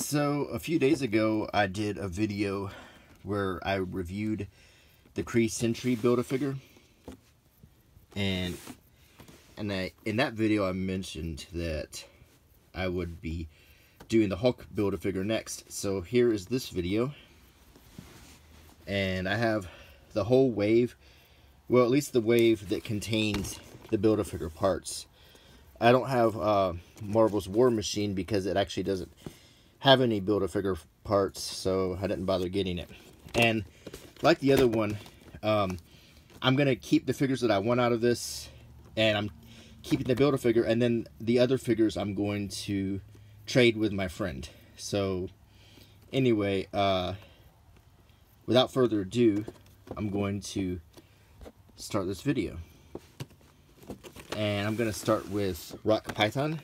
So a few days ago I did a video where I reviewed the Kree Sentry Build-A-Figure, and in that video I mentioned that I would be doing the Hulk Build-A-Figure next. So here is this video, and I have the whole wave, well, at least the wave that contains the Build-A-Figure parts. I don't have Marvel's War Machine because it actually doesn't have any Build-A-Figure parts, so I didn't bother getting it. And like the other one, I'm going to keep the figures that I want out of this, and I'm keeping the Build-A-Figure, and then the other figures I'm going to trade with my friend. So anyway, without further ado, I'm going to start this video. And I'm going to start with Rock Python.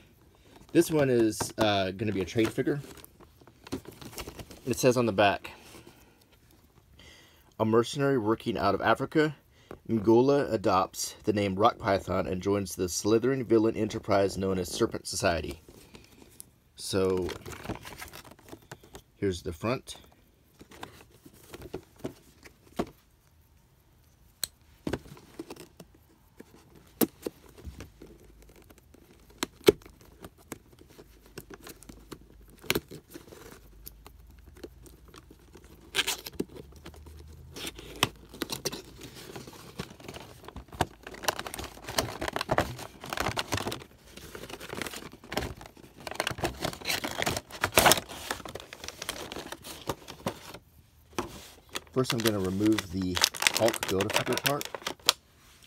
This one is going to be a trade figure. It says on the back, a mercenary working out of Africa, Ngola adopts the name Rock Python and joins the slithering villain enterprise known as Serpent Society. So, here's the front. First, I'm going to remove the Hulk Build-A-Figure part,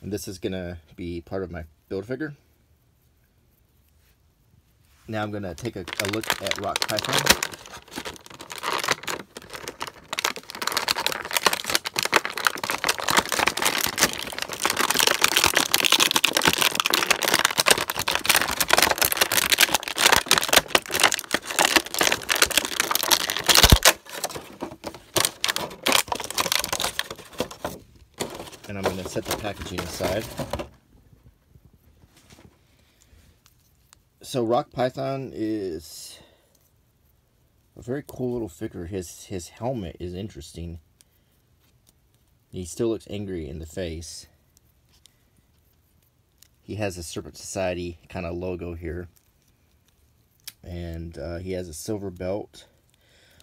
and this is going to be part of my Build-A-Figure. Now I'm going to take a look at Rock Python. And I'm going to set the packaging aside. So Rock Python is a very cool little figure. His helmet is interesting. He still looks angry in the face. He has a Serpent Society kind of logo here. And he has a silver belt.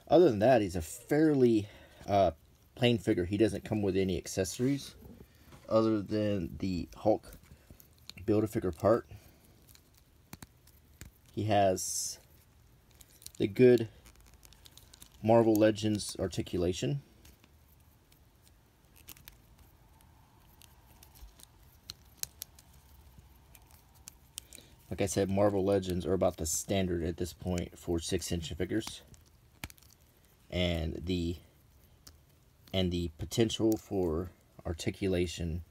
Other than that, he's a fairly plain figure. He doesn't come with any accessories other than the Hulk Build-A-Figure part. He has the good Marvel Legends articulation. Like I said, Marvel Legends are about the standard at this point for 6-inch figures. And the potential for articulation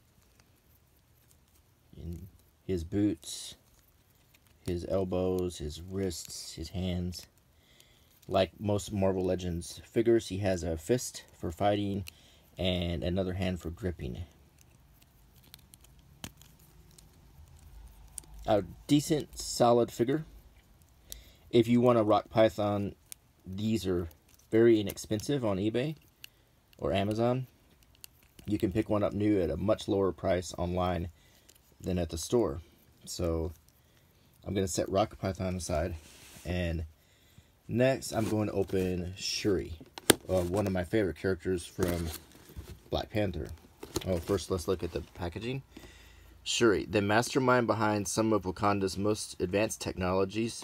in his boots, his elbows, his wrists, his hands. Like most Marvel Legends figures, he has a fist for fighting and another hand for gripping. A decent, solid figure. If you want a Rock Python, these are very inexpensive on eBay or Amazon. You can pick one up new at a much lower price online than at the store. So I'm going to set Rock Python aside. And next I'm going to open Shuri, one of my favorite characters from Black Panther. Oh, first let's look at the packaging. Shuri, the mastermind behind some of Wakanda's most advanced technologies.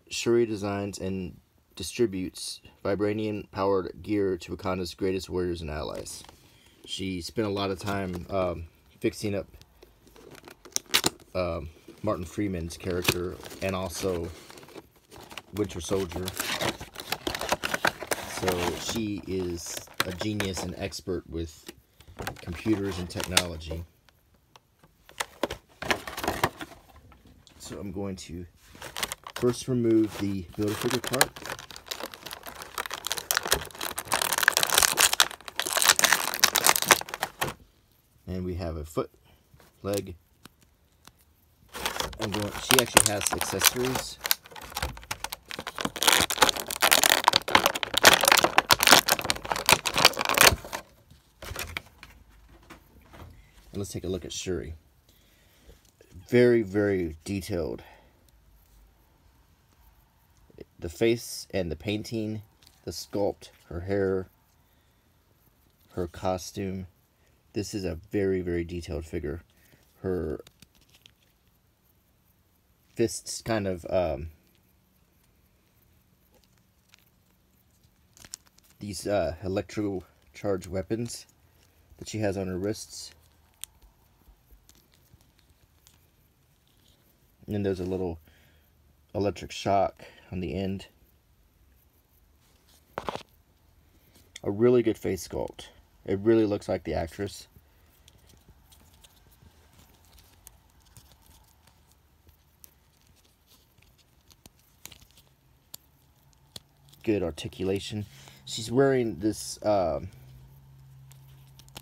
Shuri designs and distributes vibranium-powered gear to Wakanda's greatest warriors and allies. She spent a lot of time fixing up Martin Freeman's character and also Winter Soldier. So she is a genius and expert with computers and technology. So I'm going to first remove the Build-A-Figure part. And we have a foot, leg, and she actually has accessories. let's take a look at Shuri. Very, very detailed. The face and the painting, the sculpt, her hair, her costume. This is a very, very detailed figure. Her fists kind of these electro-charged weapons that she has on her wrists. And then there's a little electric shock on the end. A really good face sculpt. It really looks like the actress. Good articulation. She's wearing this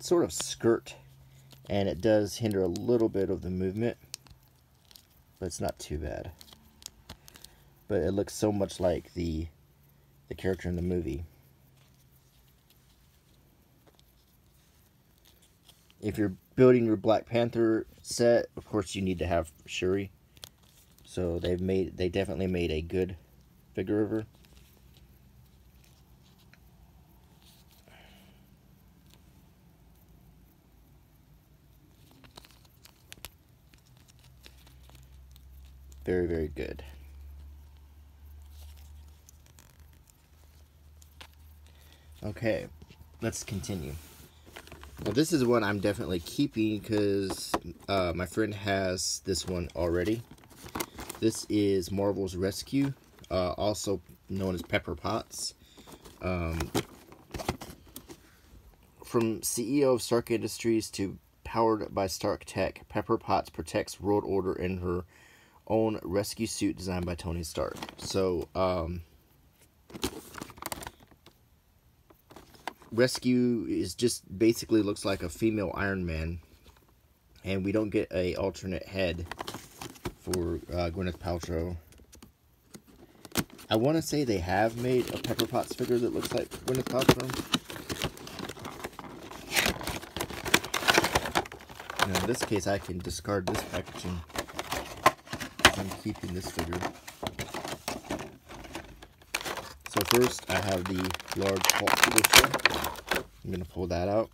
sort of skirt, and it does hinder a little bit of the movement, but it's not too bad. But it looks so much like the character in the movie. If you're building your Black Panther set, of course you need to have Shuri. So they definitely made a good figure of her. Very, very good. Okay, let's continue. Now this is one I'm definitely keeping because my friend has this one already. This is Marvel's Rescue, also known as Pepper Potts. From CEO of Stark Industries to powered by Stark Tech, Pepper Potts protects world order in her own rescue suit designed by Tony Stark. So, Rescue is just basically looks like a female Iron Man, and we don't get a alternate head for Gwyneth Paltrow. I want to say they have made a Pepper Potts figure that looks like Gwyneth Paltrow. Now in this case, I can discard this packaging. I'm keeping this figure. So first, I have the large Hulk figure shell. I'm going to pull that out.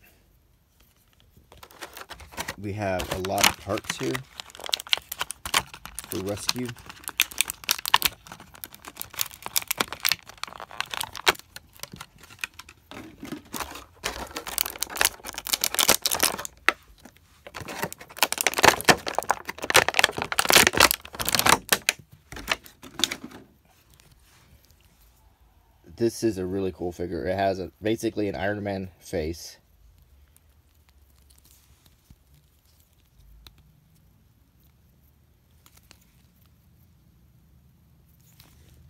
We have a lot of parts here for Rescue. This is a really cool figure. It has basically an Iron Man face.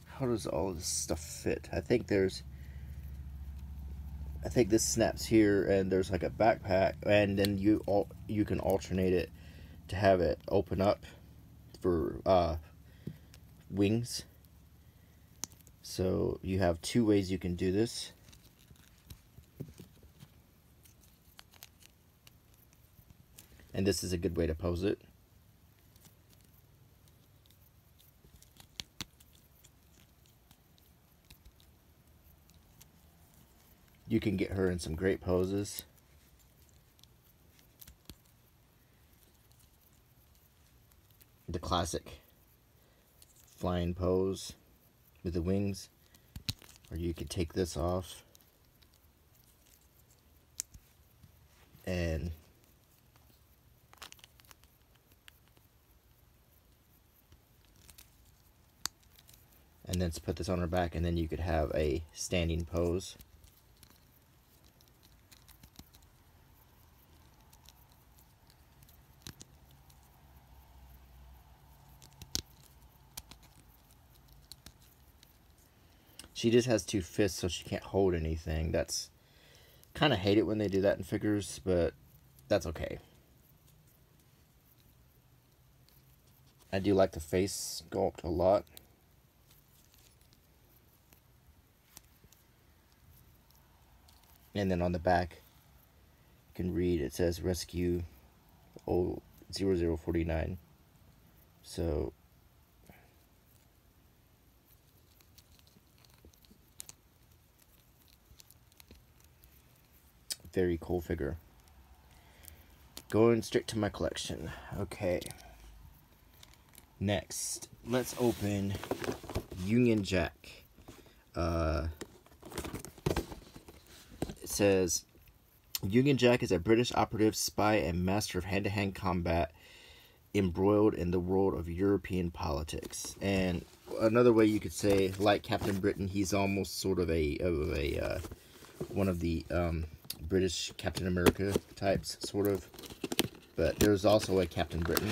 How does all of this stuff fit? I think this snaps here, and there's like a backpack, and then you can alternate it to have it open up for wings. So you have two ways you can do this. And this is a good way to pose it. You can get her in some great poses. The classic flying pose with the wings, or you could take this off and then put this on her back, and then you could have a standing pose. She just has two fists, so she can't hold anything. That's kind of hate it when they do that in figures, but that's okay. I do like the face sculpt a lot. And then on the back, you can read, it says Rescue old 0049. So very cool figure. Going straight to my collection. Okay. Next, let's open Union Jack. It says, Union Jack is a British operative, spy, and master of hand-to-hand combat embroiled in the world of European politics. And another way you could say, like Captain Britain, he's almost sort of one of the British Captain America types, sort of. But there's also a Captain Britain.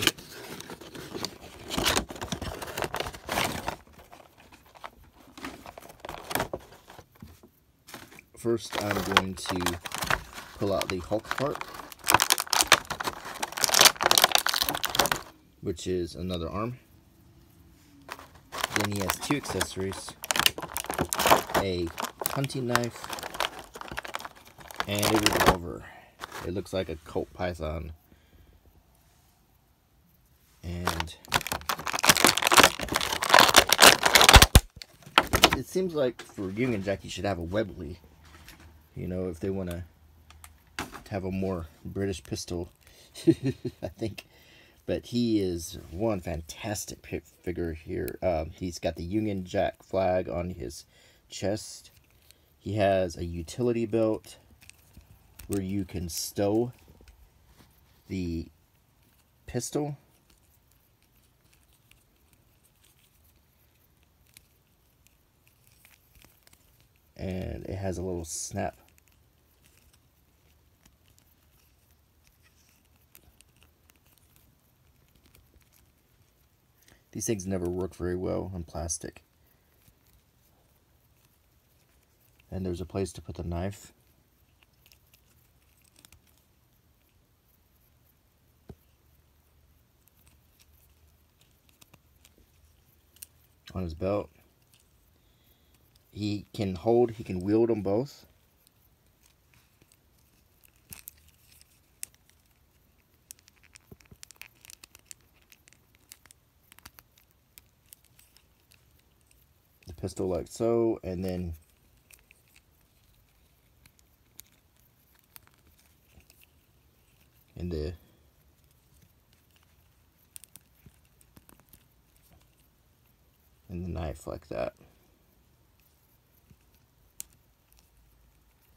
First, I'm going to pull out the Hulk part, which is another arm. Then he has two accessories, a hunting knife, and a revolver. It looks like a Colt Python. And it seems like for Union Jack, you should have a Webley. You know, if they want to have a more British pistol, I think. But he is one fantastic figure here. He's got the Union Jack flag on his chest. He has a utility belt where you can stow the pistol. And it has a little snap. These things never work very well on plastic. And there's a place to put the knife. On his belt. He can wield them both. The pistol like so, and then in the knife like that.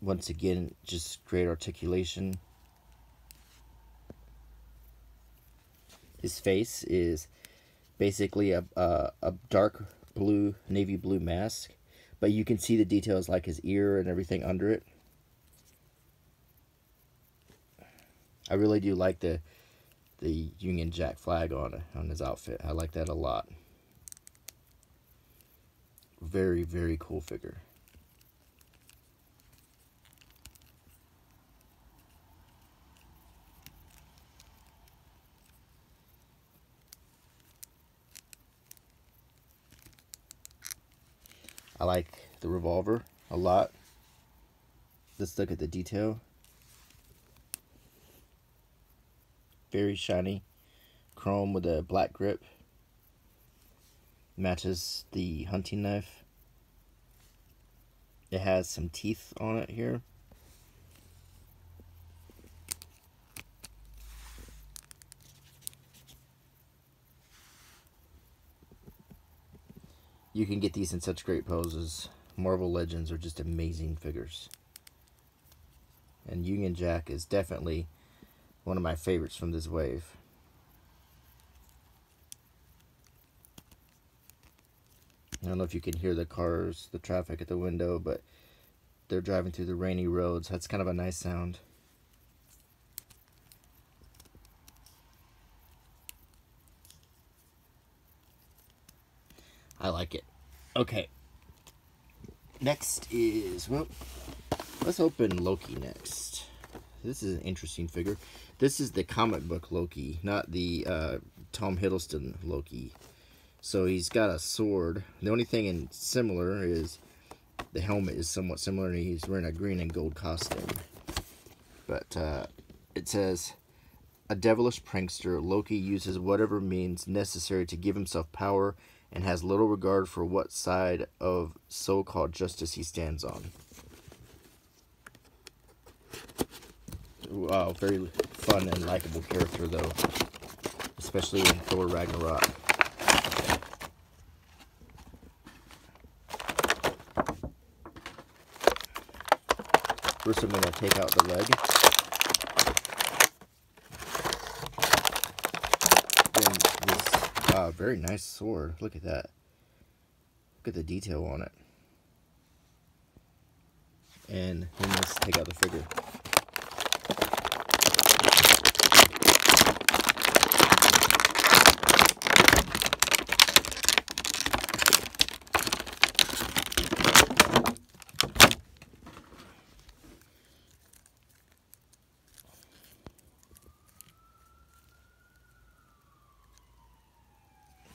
Once again, just great articulation. His face is basically a dark blue, navy blue mask, but you can see the details like his ear and everything under it. I really do like the Union Jack flag on his outfit. I like that a lot. Very, very cool figure. I like the revolver a lot. Let's look at the detail. Very shiny. Chrome with a black grip. Matches the hunting knife. It has some teeth on it here. You can get these in such great poses. Marvel Legends are just amazing figures. And Union Jack is definitely one of my favorites from this wave. I don't know if you can hear the cars, the traffic at the window, but they're driving through the rainy roads. That's kind of a nice sound. I like it. Okay. Next is, well, let's open Loki next. This is an interesting figure. This is the comic book Loki, not the Tom Hiddleston Loki. So he's got a sword. The only thing similar is the helmet is somewhat similar, and he's wearing a green and gold costume. But it says, a devilish prankster, Loki uses whatever means necessary to give himself power and has little regard for what side of so-called justice he stands on. Wow, very fun and likable character, though. Especially in Thor Ragnarok. First, I'm going to take out the leg. Then this very nice sword. Look at that. Look at the detail on it. And then let's take out the figure.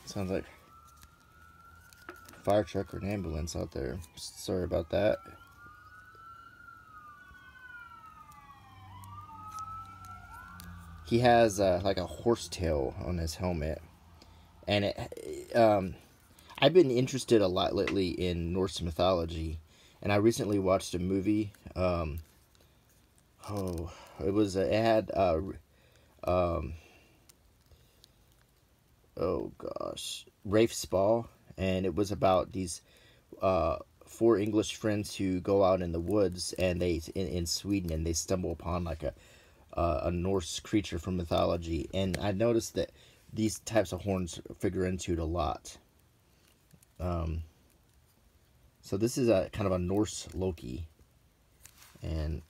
Sounds like a fire truck or an ambulance out there. Sorry about that. He has like a horsetail on his helmet, and I've been interested a lot lately in Norse mythology, and I recently watched a movie. It had oh gosh, Rafe Spall, and it was about these 4 English friends who go out in the woods and they in Sweden, and they stumble upon like a Norse creature from mythology, and I noticed that these types of horns figure into it a lot. So this is a kind of a Norse Loki, and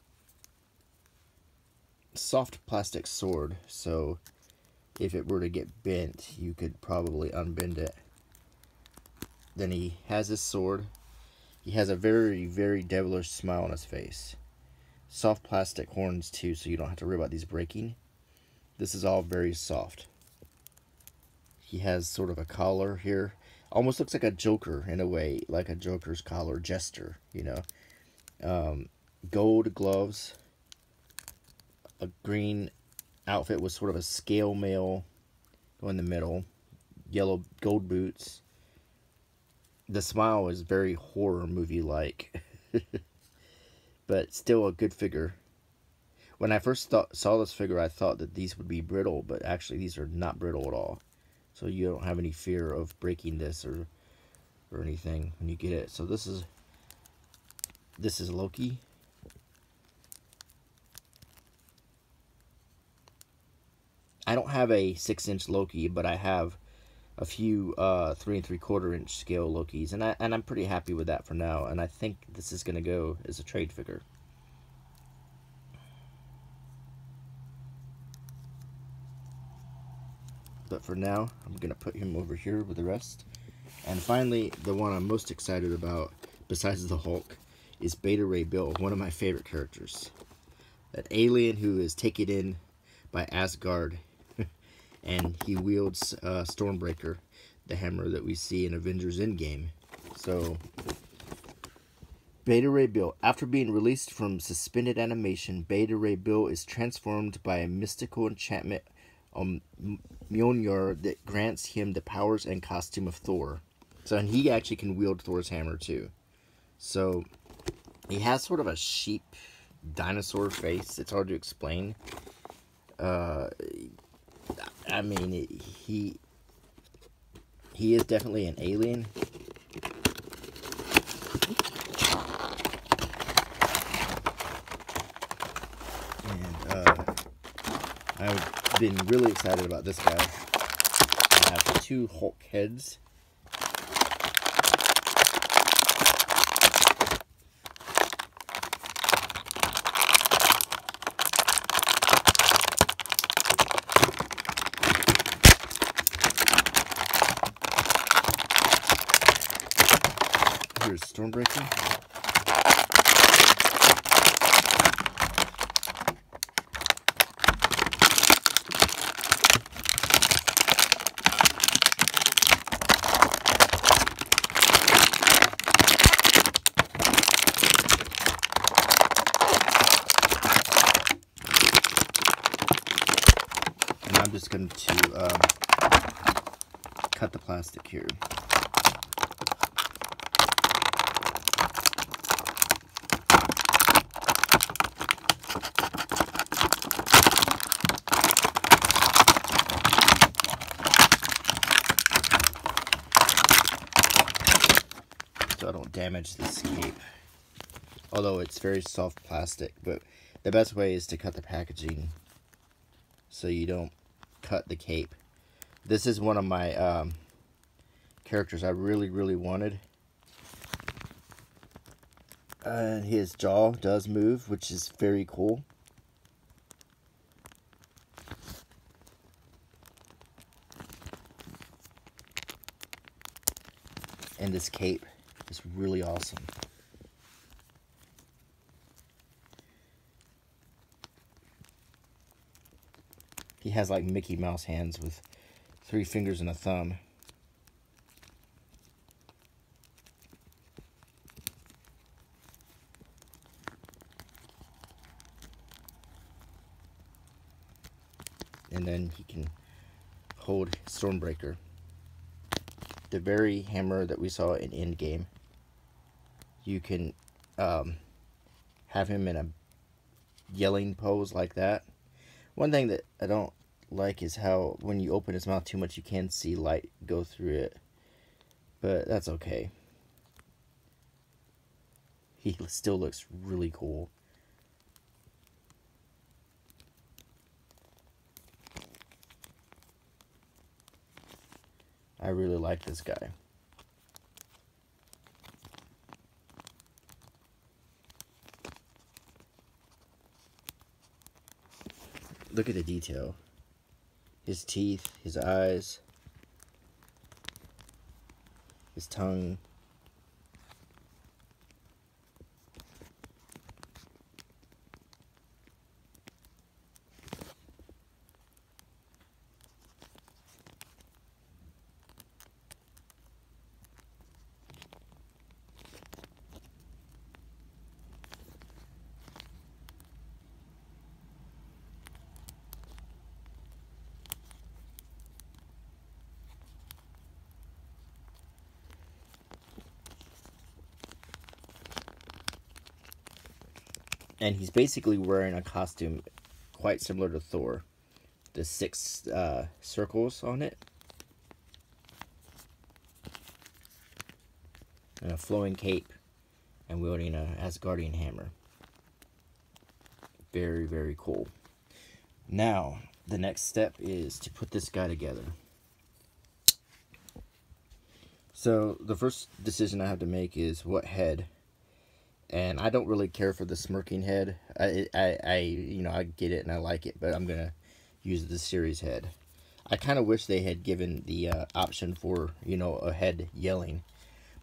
soft plastic sword, so if it were to get bent, you could probably unbend it. Then he has his sword. He has a very, very devilish smile on his face. Soft plastic horns too, so you don't have to worry about these breaking. This is all very soft. He has sort of a collar here. Almost looks like a Joker in a way, like a Joker's collar, Jester, you know. Gold gloves. A green outfit with sort of a scale mail in the middle. Yellow gold boots. The smile is very horror movie like. But still a good figure. When I first saw this figure, I thought that these would be brittle, but actually these are not brittle at all. So you don't have any fear of breaking this or anything when you get it. So this is Loki. I don't have a 6-inch Loki, but I have a few 3 3/4 inch scale Lokis, and I'm pretty happy with that for now. And I think this is gonna go as a trade figure. But for now, I'm gonna put him over here with the rest. And finally, the one I'm most excited about, besides the Hulk, is Beta Ray Bill, one of my favorite characters. An alien who is taken in by Asgard. And he wields Stormbreaker, the hammer that we see in Avengers Endgame. So, Beta Ray Bill. After being released from suspended animation, Beta Ray Bill is transformed by a mystical enchantment on Mjolnir that grants him the powers and costume of Thor. So, and he actually can wield Thor's hammer too. So, he has sort of a sheep dinosaur face. It's hard to explain. I mean, he is definitely an alien. And I've been really excited about this guy. I have 2 Hulk heads. Here's Stormbreaker. just going to cut the plastic here. So I don't damage this cape. Although it's very soft plastic, but the best way is to cut the packaging so you don't cut the cape. This is one of my characters I really wanted. And his jaw does move, which is very cool. And this cape is really awesome. He has like Mickey Mouse hands with 3 fingers and a thumb. And then he can hold Stormbreaker. The very hammer that we saw in Endgame. You can have him in a yelling pose like that. One thing that I don't like is how when you open his mouth too much, you can see light go through it. But that's okay. He still looks really cool. I really like this guy. Look at the detail. His teeth, his eyes, his tongue. And he's basically wearing a costume quite similar to Thor. The 6 circles on it. And a flowing cape. And wielding an Asgardian hammer. Very cool. Now, the next step is to put this guy together. So, the first decision I have to make is what head. And I don't really care for the smirking head. I get it and I like it, but I'm gonna use the series head. I kind of wish they had given the option for, a head yelling.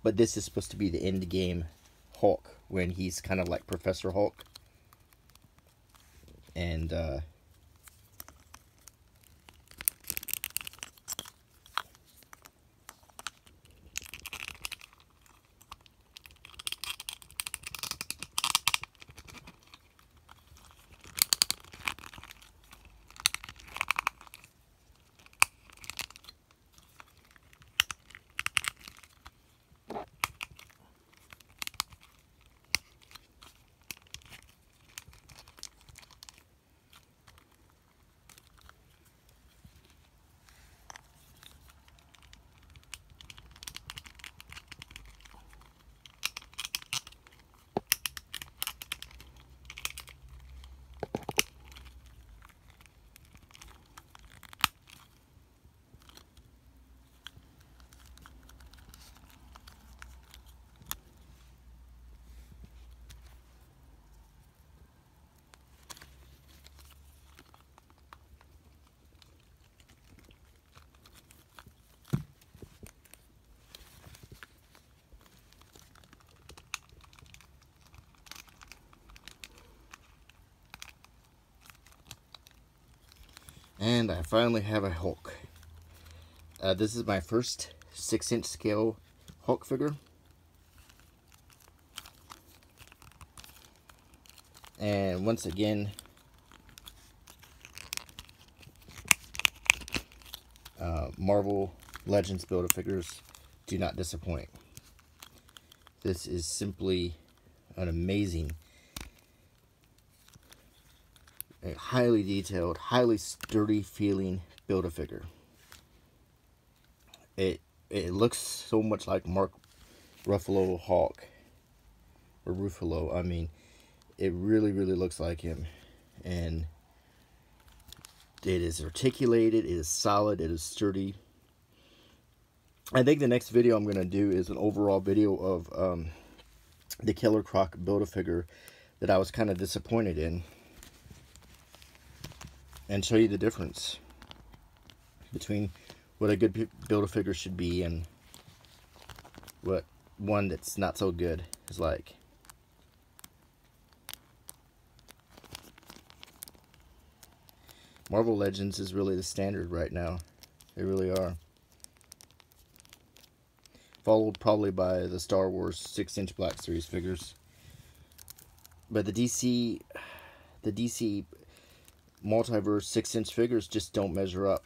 But this is supposed to be the end game Hulk, when he's kind of like Professor Hulk. And And I finally have a Hulk. This is my first 6-inch scale Hulk figure. And once again, Marvel Legends Build-A-Figures do not disappoint. This is simply an amazing, a highly detailed, highly sturdy feeling Build-A-Figure. It looks so much like Mark Ruffalo Hulk, or Ruffalo. I mean, it really looks like him, and it is articulated, it is solid, it is sturdy. I think the next video I'm going to do is an overall video of the Killer Croc Build-A-Figure that I was kind of disappointed in, and show you the difference between what a good Build-A-Figure should be and what one that's not so good is like. Marvel Legends is really the standard right now. They really are. Followed probably by the Star Wars 6-inch Black Series figures. But the DC Multiverse 6-inch figures just don't measure up.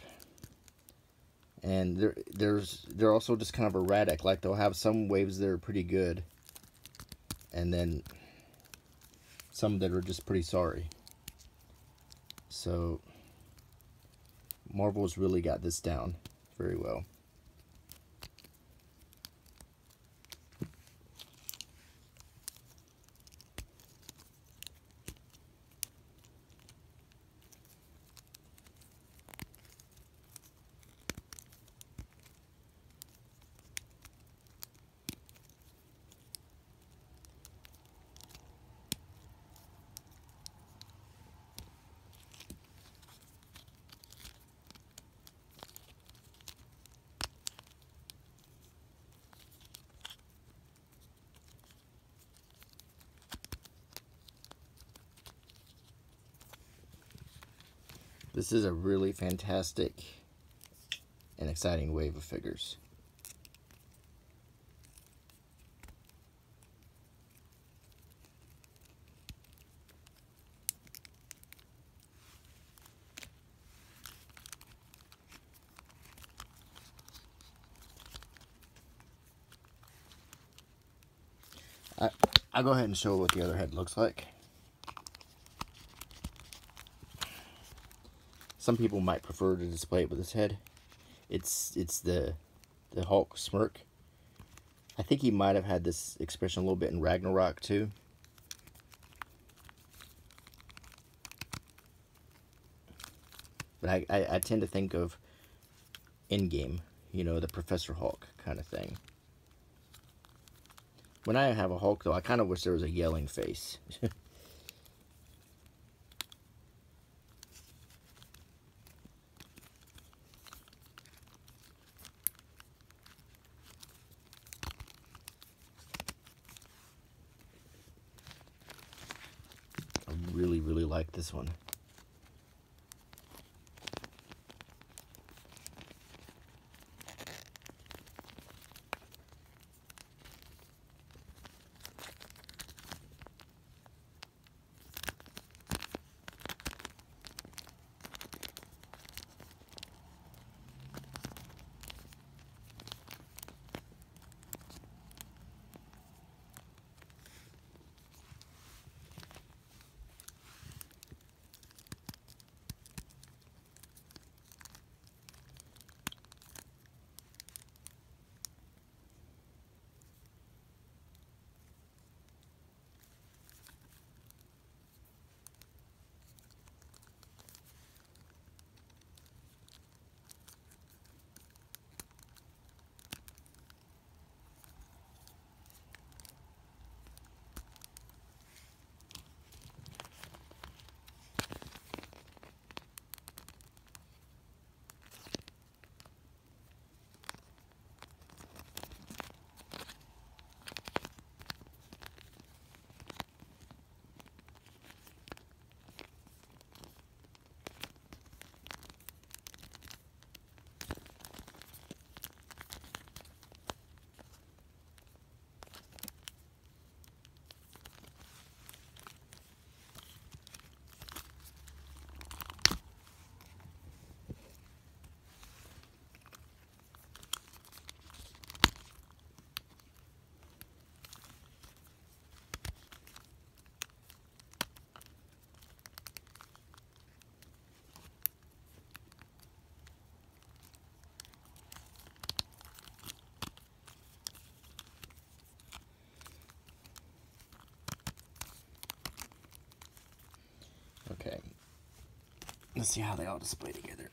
And they're also just kind of erratic. Like, they'll have some waves that are pretty good, and then some that are just pretty sorry. So Marvel's really got this down very well. This is a really fantastic and exciting wave of figures. I'll go ahead and show what the other head looks like. Some people might prefer to display it with his head. It's the Hulk Smirk. I think he might have had this expression a little bit in Ragnarok too. But I tend to think of Endgame, you know, the Professor Hulk kind of thing. When I have a Hulk, though, I kind of wish there was a yelling face. I really like this one. Let's see how they all display together.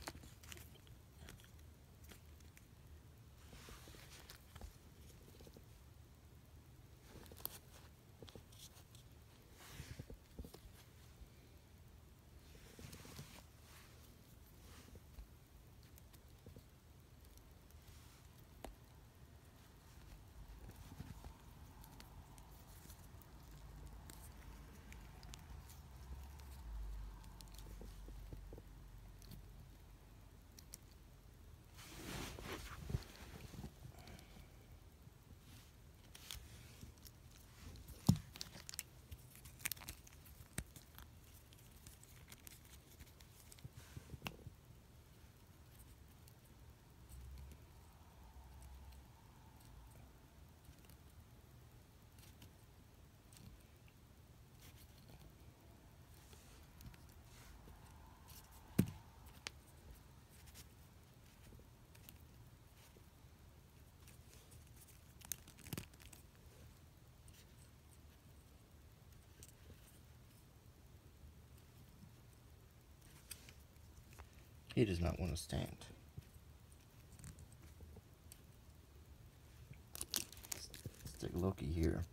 He does not want to stand. Stick Loki here.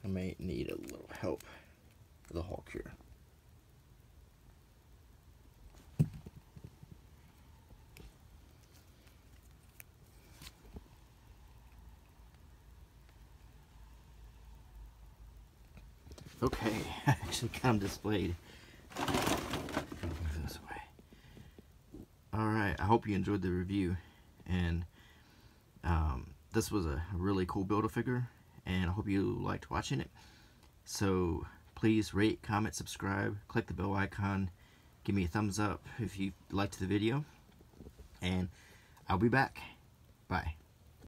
I may need a little help for the Hulk here. Okay, actually got them displayed. Move this way. Alright, I hope you enjoyed the review, and this was a really cool Build-A-Figure, and I hope you liked watching it. So please rate, comment, subscribe, click the bell icon, give me a thumbs up if you liked the video, and I'll be back. Bye.